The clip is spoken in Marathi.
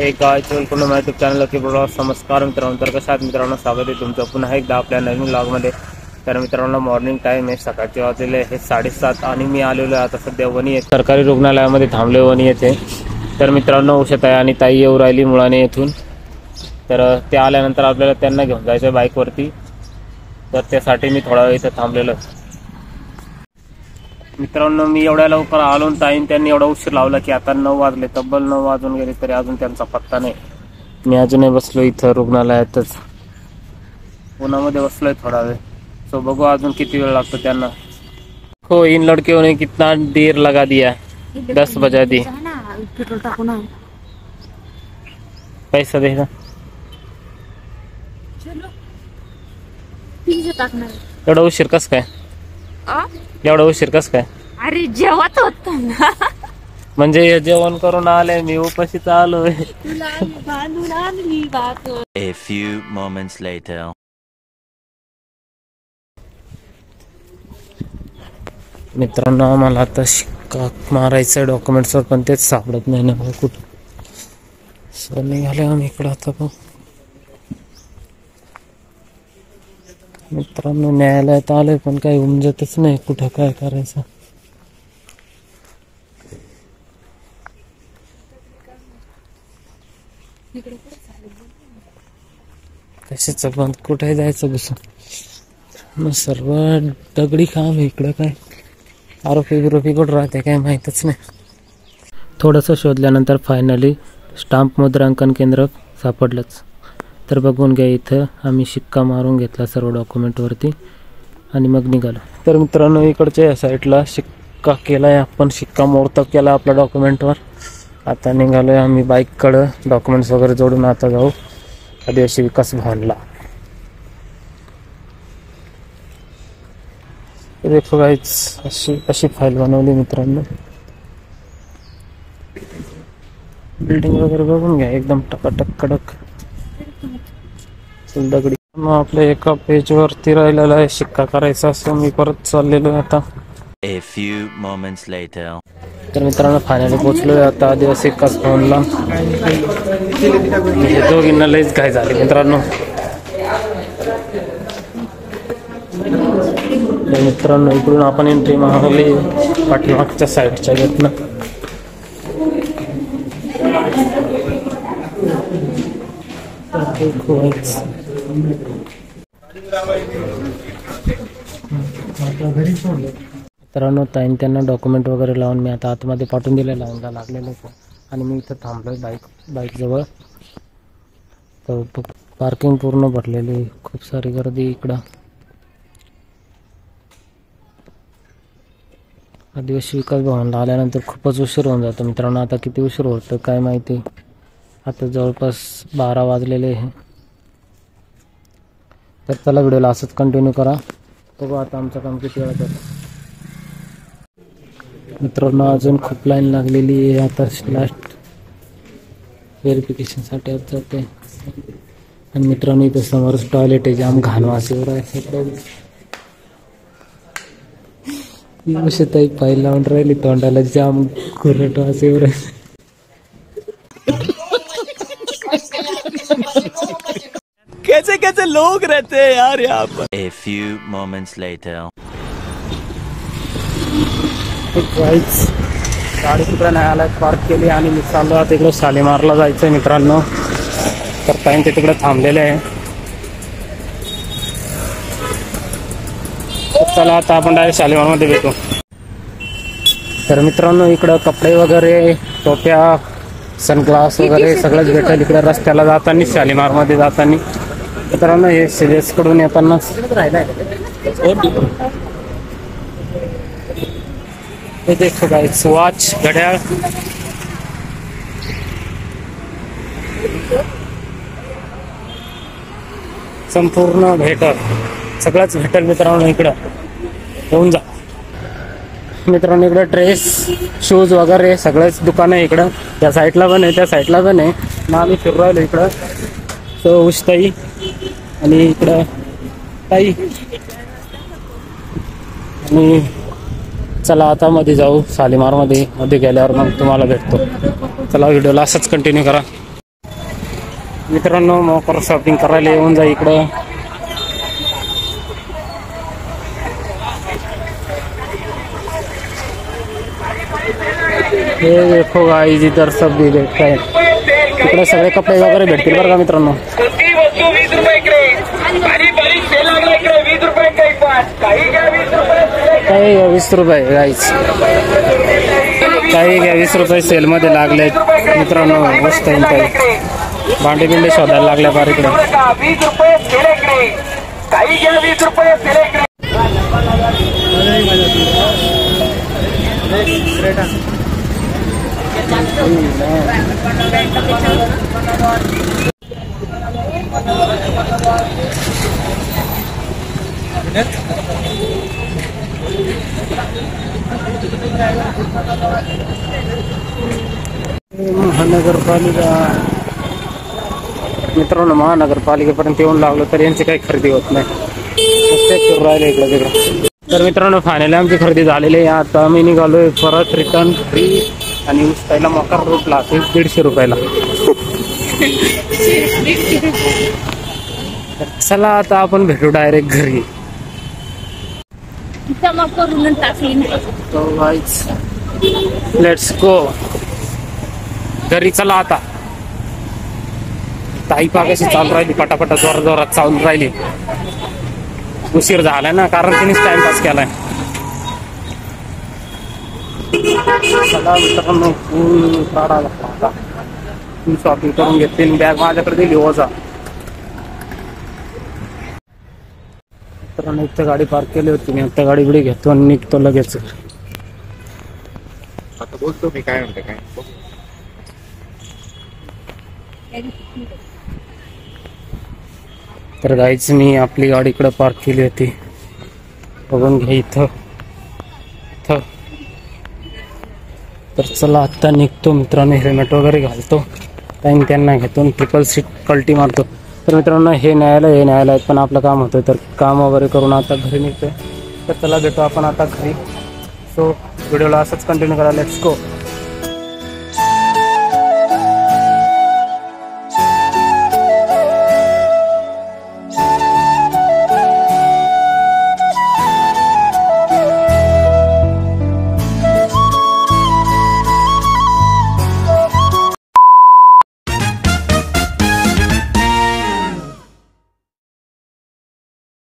एक गावाचे वेलकम माझ्या यूट्यूब चॅनल की ब्लॉग. नमस्कार मित्रांनो, तर कशा आहात मित्रांनो? स्वागत आहे तुमचं पुन्हा एकदा आपल्या नवीन ब्लॉगमध्ये. तर मित्रांनो, मॉर्निंग टाईम आहे, सकाळचे वाजलेले हे 7:30 आणि मी आलेलो आहे आता सध्या वणी येथे सरकारी रुग्णालयामध्ये थांबले वणी येथे. तर मित्रांनो, उषाताई आणि ताई येऊ राहिली मुळाने येथून. तर ते आल्यानंतर आपल्याला त्यांना घेऊन जायचं बाईकवरती. तर त्यासाठी मी थोडा वेळ इथं थांबलेलो. मित्रांनो, मी एवढ्या लवकर आलो ताईन त्यांनी एवढा उशीर लावला की आता 9 वाजले, तब्बल 9 वाजून गेले तरी अजून त्यांचा पत्ता नाही. मी अजूनही बसलो इथं रुग्णालयातच, उन्हामध्ये बसलोय थोडा वेळ. सो बघू अजून किती वेळ लागतो त्यांना. हो, इन लड़कियों ने कितना देर लगा दिया, 10 बजा दी. पैसा दे. एवढा उशीर कस काय? एवढा उशीर कस काय? अरे जेवत होत ना. म्हणजे जेवण करून आले, मी उपाशीच आलोय. A few moments later. मित्रांनो, आम्हाला आता शिक्का मारायचं डॉक्युमेंट्सवर, पण तेच सापडत नाही ना कुठं. सर निघाले आम्ही इकडं आता. बघ मित्रांनो, न्यायालयात आलोय पण काही उमजतच नाही कुठं काय करायचं. कशाच बंद, कुठे जायचं बसून. सर्व दगडी काम आहे इकडं. काय आरोपी बिरोपी कुठं राहते काय माहीतच नाही. थोडंसं शोधल्यानंतर फायनली स्टाम्प मुद्रांकन केंद्र सापडलंच. तर बघून घ्या, इथं आम्ही शिक्का मारून घेतला सर्व डॉक्युमेंटवरती आणि मग निघालो. तर मित्रांनो, इकडच्या या साईडला शिक्का केलाय आपण, शिक्का मोर्तब केला आपल्या डॉक्युमेंटवर. आता निघालोय आम्ही बाईककडं, डॉक्युमेंट्स वगैरे जोडून आता जाऊ आदिवासी विकास भवनला. देखो गाइस, अशी फाईल बनवली मित्रांनो. बिल्डिंग वगैरे बघून घ्या, एकदम टकाटक कडक दगडी. मग आपल्या एका पेजवरती राहिलेला आहे शिक्का करायचा, असं मी परत चाललेलो आता. A few moments later. तर मित्रांनो, फायनली पोहोचलोय आता आदिवासी विकास भवनला. म्हणजे दोघींना लईच घाई झाली मित्रांनो. मित्रांनो, इकडून आपण एंट्री मारली पाठीमागच्या साईडच्या गेटनं. मित्रांनो, ताईन त्यांना डॉक्युमेंट वगैरे लावून मी आता आतमध्ये पाठवून दिले, लावून लागलेलं. आणि मी इथं थांबलोय बाईक जवळ. तर पार्किंग पूर्ण भरलेली, खूप सारी गर्दी इकडं. आदिवासी विकास भवनला आल्यानंतर खूपच उशीर होऊन जातो मित्रांनो. आता किती उशीर होतं काय माहिती. आता जवळपास 12 वाजलेले आहे. तर चला, व्हिडिओला असंच कंटिन्यू करा. बघू आता आमचं काम किती वेळात होतं. मित्रांनो, अजून खूप लाईन लागलेली आहे. आता लास्ट व्हेरिफिकेशनसाठी आज जाते. आणि मित्रांनो, इथं समोरच टॉयलेट आहे, जाम घाण वास येऊ राहिला. ताई पाय लावून राहिली तोंडाला, जाम खुरट वास येऊ राहिला. कैसे कैसे लोग रहते हैं यार यहाँ पर. A few moments later. गाडी तिकडे न्यायालयात पार्क केली आणि मी चाललो आता तिकडे शालीमारला जायचंय मित्रांनो. तर ताईन ते तिकडे थांबलेले आहे. चला, आता आपण डायरेक्ट शालीमारमध्ये भेटू. तर मित्रांनो, इकडं कपडे वगैरे, टोप्या, सनग्लास वगैरे सगळंच भेटेल इकडे रस्त्याला जाताना, शालीमारमध्ये जाताना. मित्रांनो, हे सिरियस कडून येताना हे देखो गाइस, वॉच, घड्याळ, संपूर्ण भेटल, सगळंच भेटेल मित्रांनो. इकडं येऊन जा मित्रांनो. इकडं ड्रेस, शूज वगैरे सगळंच दुकान आहे इकडं. त्या साईडला पण आहे, त्या साईडला पण आहे. मग आम्ही फिरू राहिलो इकडं. तो उषताई आणि इकडं ताई. आणि चला आता मध्ये जाऊ, शालीमारमध्ये. मध्ये गेल्यावर मग तुम्हाला भेटतो. चला, व्हिडिओला असंच कंटिन्यू करा. मित्रांनो मोकर शॉपिंग करायला येऊन जा इकडं. हे देखो गाइस इधर सब भी देखता है. इकडे सगळे कपडे वगैरे भेटतील बरं का मित्रांनो. काही 20 रुपये गाईच, काही 20 रुपये सेल मध्ये लागले मित्रांनो. मस्त आहे. काही भांडे बिंडे शोधायला लागल्या फार इकडे. 20 रुपये काही घ्या 20 रुपये. महानगरपालिका मित्रांनो, महानगरपालिकेपर्यंत येऊन लागलो तर यांची काही खरेदी होत नाही. फिरून राहिले इकडे तिकडे. तर मित्रांनो फायनली आमची खरेदी झालेली आहे. आता आम्ही निघालोय परत रिटर्न फ्री आणि उस्ताईला मोकार रूटला 150 रुपयाला. चला आता आपण भेटू डायरेक्ट घरी. जमा करून टाकली नाही. तो गाईज लेट्स गो घरी. चला आता. ताई पागाशी चालू राहिली पटापटा जोरात जोरात चालू राहिली. उशीर झालाय ना, कारण तिनेच टाइमपास केलाय. चला मित्रांनो फुल काढा लागला. फुल शॉपिंग करून घेतली. बॅग माझ्याकडे दिली ओझा. मित्रांनो इथं गाडी पार्क केली होती मी. आता गाडी बिडी घेतो आणि निघतो लगेच. आता बोलतो मी काय म्हणतो काय. तर गाईच मी आपली गाडी इकडे पार्क केली होती. बघून घ्या इथं. तर चला आत्ता निघतो मित्रांनो. हेल्मेट वगैरे घालतो. टाईम त्यांना घेतो. ट्रिपल सीट कल्टी मारतो. तर मित्रांनो हे न्यायला पण आपलं काम होतं. तर काम वगैरे करून आता घरी निघतोय. तर चला भेटू आपण आता घरी. सो व्हिडिओला असंच कंटिन्यू करा. Let's go.